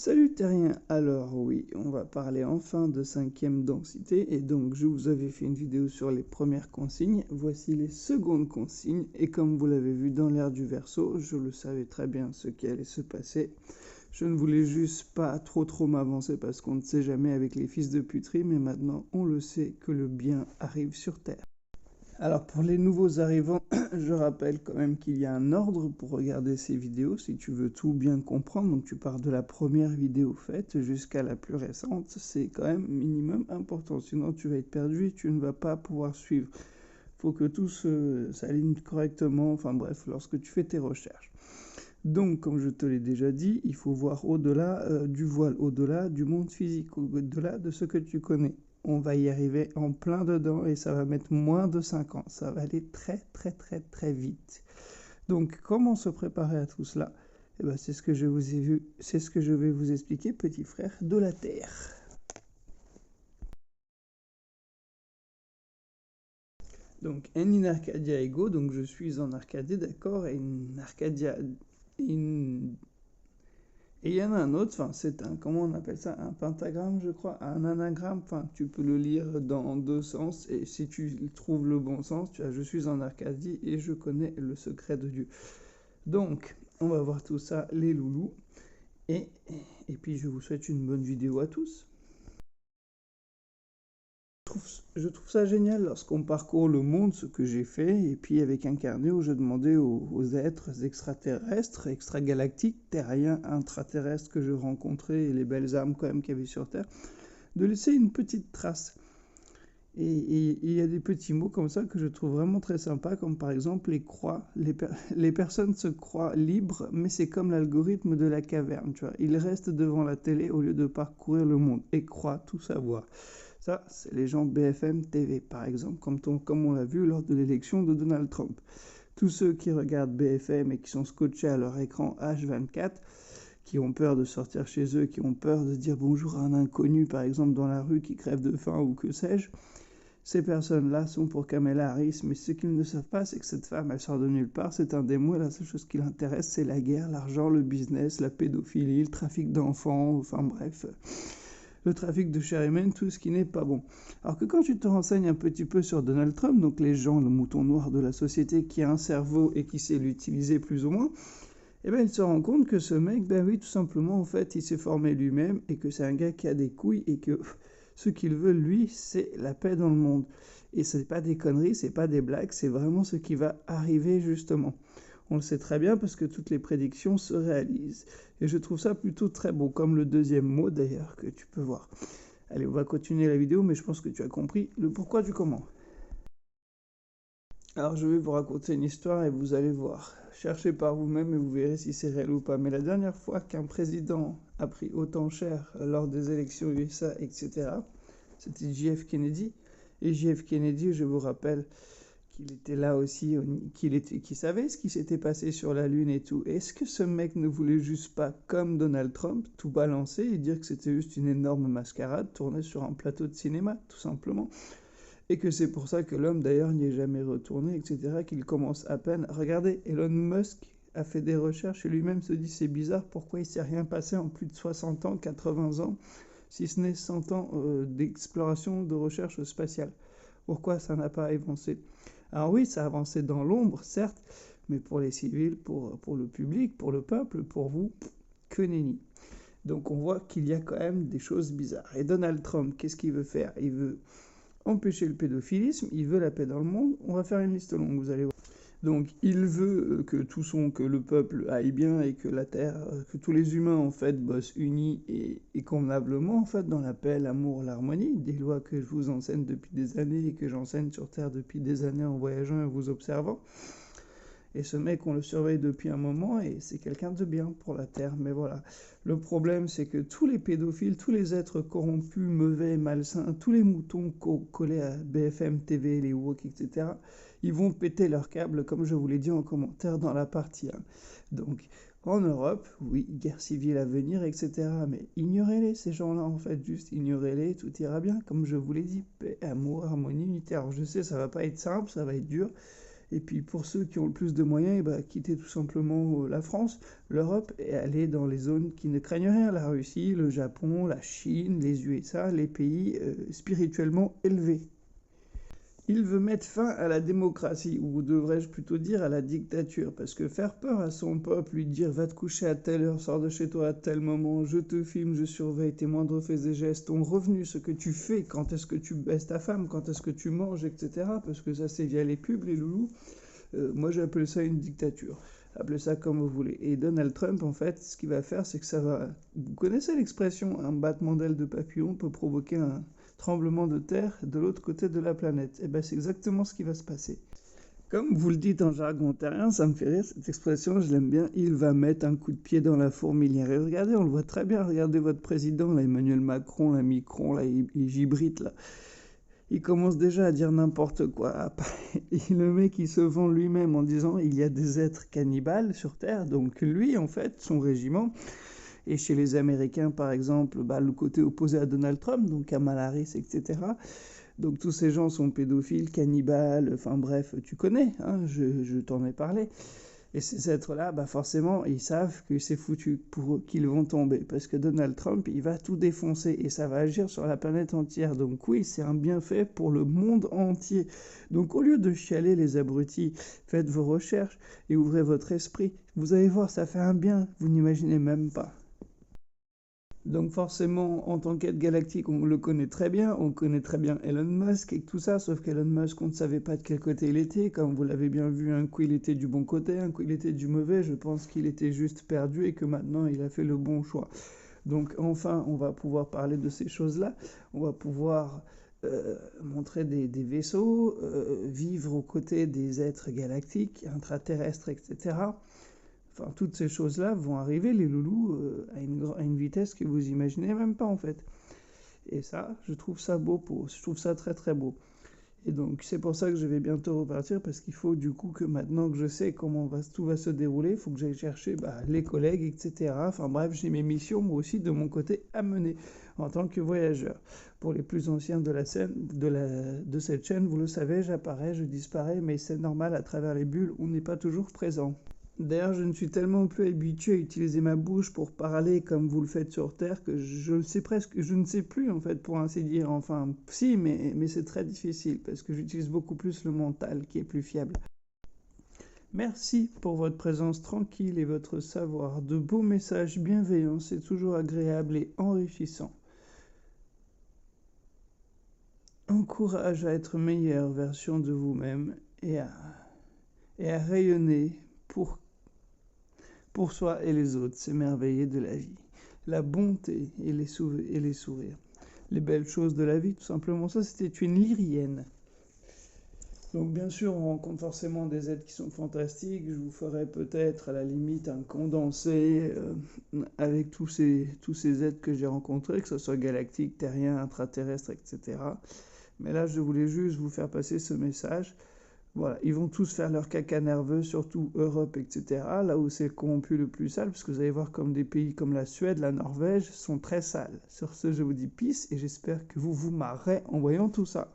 Salut terrien, alors oui, on va parler enfin de cinquième densité et donc je vous avais fait une vidéo sur les premières consignes, voici les secondes consignes et comme vous l'avez vu dans l'ère du Verseau, je le savais très bien ce qui allait se passer. Je ne voulais juste pas trop m'avancer parce qu'on ne sait jamais avec les fils de puterie, mais maintenant on le sait que le bien arrive sur Terre. Alors pour les nouveaux arrivants, je rappelle quand même qu'il y a un ordre pour regarder ces vidéos si tu veux tout bien comprendre. Donc tu pars de la première vidéo faite jusqu'à la plus récente. C'est quand même minimum important, sinon tu vas être perdu et tu ne vas pas pouvoir suivre. Il faut que tout s'aligne correctement, enfin bref, lorsque tu fais tes recherches. Donc, comme je te l'ai déjà dit, il faut voir au-delà du voile, au-delà du monde physique, au-delà de ce que tu connais. On va y arriver en plein dedans et ça va mettre moins de 5 ans. Ça va aller très vite. Donc, comment se préparer à tout cela? Eh ben, c'est ce que je vais vous expliquer, petit frère de la Terre. Donc, n in Arcadia ego, donc je suis en Arcadie, d'accord, et une Arcadia... Et il y en a un autre, enfin, c'est un, comment on appelle ça, un pentagramme, je crois, un anagramme, enfin, tu peux le lire dans deux sens, et si tu trouves le bon sens, tu as je suis en Arcadie et je connais le secret de Dieu. Donc, on va voir tout ça, les loulous, et, et puis je vous souhaite une bonne vidéo à tous. Je trouve ça génial lorsqu'on parcourt le monde, ce que j'ai fait, et puis avec un carnet où je demandais aux êtres extraterrestres, extragalactiques, terriens, intraterrestres que je rencontrais, et les belles âmes quand même qu'il y avait sur Terre, de laisser une petite trace. Et il y a des petits mots comme ça que je trouve vraiment très sympas, comme par exemple les croix. Les personnes se croient libres, mais c'est comme l'algorithme de la caverne, tu vois. Ils restent devant la télé au lieu de parcourir le monde et croient tout savoir. Ça, c'est les gens BFM TV, par exemple, comme on l'a vu lors de l'élection de Donald Trump. Tous ceux qui regardent BFM et qui sont scotchés à leur écran H24, qui ont peur de sortir chez eux, qui ont peur de dire bonjour à un inconnu, par exemple, dans la rue, qui crève de faim ou que sais-je, ces personnes-là sont pour Kamala Harris, mais ce qu'ils ne savent pas, c'est que cette femme, elle sort de nulle part, c'est un démon, et la seule chose qui l'intéresse, c'est la guerre, l'argent, le business, la pédophilie, le trafic d'enfants, enfin bref, le trafic de chair humaine, tout ce qui n'est pas bon. Alors que quand tu te renseignes un petit peu sur Donald Trump, donc les gens, le mouton noir de la société qui a un cerveau et qui sait l'utiliser plus ou moins, eh ben il se rend compte que ce mec, ben oui, tout simplement, en fait, il s'est formé lui-même et que c'est un gars qui a des couilles et que ce qu'il veut, lui, c'est la paix dans le monde. Et c'est pas des conneries, c'est pas des blagues, c'est vraiment ce qui va arriver justement. On le sait très bien parce que toutes les prédictions se réalisent. Et je trouve ça plutôt très beau, comme le deuxième mot d'ailleurs que tu peux voir. Allez, on va continuer la vidéo, mais je pense que tu as compris le pourquoi du comment. Alors je vais vous raconter une histoire et vous allez voir. Cherchez par vous-même et vous verrez si c'est réel ou pas. Mais la dernière fois qu'un président a pris autant cher lors des élections USA, etc., c'était JF Kennedy. Et JF Kennedy, je vous rappelle qu'il était là aussi, qu'il savait ce qui s'était passé sur la Lune et tout. Est-ce que ce mec ne voulait juste pas, comme Donald Trump, tout balancer et dire que c'était juste une énorme mascarade tournée sur un plateau de cinéma, tout simplement? Et que c'est pour ça que l'homme d'ailleurs n'y est jamais retourné, etc., qu'il commence à peine. Regardez, Elon Musk a fait des recherches et lui-même se dit c'est bizarre, pourquoi il s'est rien passé en plus de 60 ans, 80 ans, si ce n'est 100 ans d'exploration, de recherche spatiale. Pourquoi ça n'a pas avancé? Alors oui, ça a avancé dans l'ombre, certes, mais pour les civils, pour le public, pour le peuple, pour vous, que nenni. Donc on voit qu'il y a quand même des choses bizarres. Et Donald Trump, qu'est-ce qu'il veut faire? Il veut empêcher le pédophilisme, il veut la paix dans le monde. On va faire une liste longue, vous allez voir. Donc il veut que le peuple aille bien et que la terre, que tous les humains en fait bossent unis et convenablement en fait dans la paix, l'amour, l'harmonie, des lois que je vous enseigne depuis des années et que j'enseigne sur Terre depuis des années en voyageant et en vous observant. Et ce mec, on le surveille depuis un moment et c'est quelqu'un de bien pour la Terre. Mais voilà, le problème, c'est que tous les pédophiles, tous les êtres corrompus, mauvais, malsains, tous les moutons collés à BFM TV, les woke, etc., ils vont péter leurs câbles, comme je vous l'ai dit en commentaire dans la partie 1. Donc, en Europe, oui, guerre civile à venir, etc. Mais ignorez-les, ces gens-là, en fait, juste ignorez-les, tout ira bien. Comme je vous l'ai dit, paix, amour, harmonie, unité. Alors je sais, ça va pas être simple, ça va être dur. Et puis pour ceux qui ont le plus de moyens, bah, quitter tout simplement la France, l'Europe et aller dans les zones qui ne craignent rien, la Russie, le Japon, la Chine, les USA, les pays spirituellement élevés. Il veut mettre fin à la démocratie, ou devrais-je plutôt dire à la dictature, parce que faire peur à son peuple, lui dire va te coucher à telle heure, sors de chez toi à tel moment, je te filme, je surveille tes moindres faits et gestes, ton revenu, ce que tu fais, quand est-ce que tu baisses ta femme, quand est-ce que tu manges, etc. Parce que ça c'est via les pubs, les loulous. Moi j'appelle ça une dictature. Appelez ça comme vous voulez. Et Donald Trump, en fait, ce qu'il va faire, c'est que ça va... Vous connaissez l'expression, un battement d'aile de papillon peut provoquer un tremblement de terre de l'autre côté de la planète. Et bien c'est exactement ce qui va se passer. Comme vous le dites en jargon terrien, ça me fait rire, cette expression, je l'aime bien, il va mettre un coup de pied dans la fourmilière. Et regardez, on le voit très bien, regardez votre président, là, Emmanuel Macron, là, Micron, là, il gibrite, là. Il commence déjà à dire n'importe quoi. Et le mec, il se vend lui-même en disant il y a des êtres cannibales sur Terre. Donc lui, en fait, son régiment, et chez les Américains, par exemple, bah, le côté opposé à Donald Trump, donc Kamala Harris, etc. Donc tous ces gens sont pédophiles, cannibales, enfin bref, tu connais, hein, je t'en ai parlé. Et ces êtres-là, bah forcément, ils savent que c'est foutu pour eux, qu'ils vont tomber. Parce que Donald Trump, il va tout défoncer et ça va agir sur la planète entière. Donc oui, c'est un bienfait pour le monde entier. Donc au lieu de chialer les abrutis, faites vos recherches et ouvrez votre esprit. Vous allez voir, ça fait un bien, vous n'imaginez même pas. Donc forcément, en tant qu'aide galactique, on le connaît très bien, on connaît très bien Elon Musk et tout ça, sauf qu'Elon Musk, on ne savait pas de quel côté il était, comme vous l'avez bien vu, un coup il était du bon côté, un coup il était du mauvais, je pense qu'il était juste perdu et que maintenant il a fait le bon choix. Donc enfin, on va pouvoir parler de ces choses-là, on va pouvoir montrer des vaisseaux, vivre aux côtés des êtres galactiques, intraterrestres, etc. Enfin, toutes ces choses-là vont arriver, les loulous, à une vitesse que vous imaginez même pas, en fait. Et ça, je trouve ça beau, je trouve ça très très beau. Et donc, c'est pour ça que je vais bientôt repartir, parce qu'il faut du coup que maintenant que je sais comment tout va se dérouler, il faut que j'aille chercher les collègues, etc. Enfin bref, j'ai mes missions, moi aussi, de mon côté, à mener en tant que voyageur. Pour les plus anciens de la scène, de cette chaîne, vous le savez, j'apparais, je disparais, mais c'est normal, à travers les bulles, on n'est pas toujours présent. D'ailleurs, je ne suis tellement plus habitué à utiliser ma bouche pour parler comme vous le faites sur Terre que je le sais presque, je ne sais plus en fait pour ainsi dire. Enfin, si, mais c'est très difficile parce que j'utilise beaucoup plus le mental qui est plus fiable. Merci pour votre présence tranquille et votre savoir. De beaux messages bienveillants, c'est toujours agréable et enrichissant. Encourage à être meilleure version de vous-même et à rayonner pour soi et les autres, s'émerveiller de la vie. La bonté et les sourires. Les belles choses de la vie, tout simplement. Ça, c'était une lyrienne. Donc, bien sûr, on rencontre forcément des êtres qui sont fantastiques. Je vous ferai peut-être, à la limite, un condensé avec tous ces êtres que j'ai rencontrés, que ce soit galactiques, terriens, intraterrestres, etc. Mais là, je voulais juste vous faire passer ce message. Voilà, ils vont tous faire leur caca nerveux, surtout Europe, etc. Là où c'est corrompu le plus sale, parce que vous allez voir comme des pays comme la Suède, la Norvège sont très sales. Sur ce, je vous dis peace et j'espère que vous vous marrez en voyant tout ça.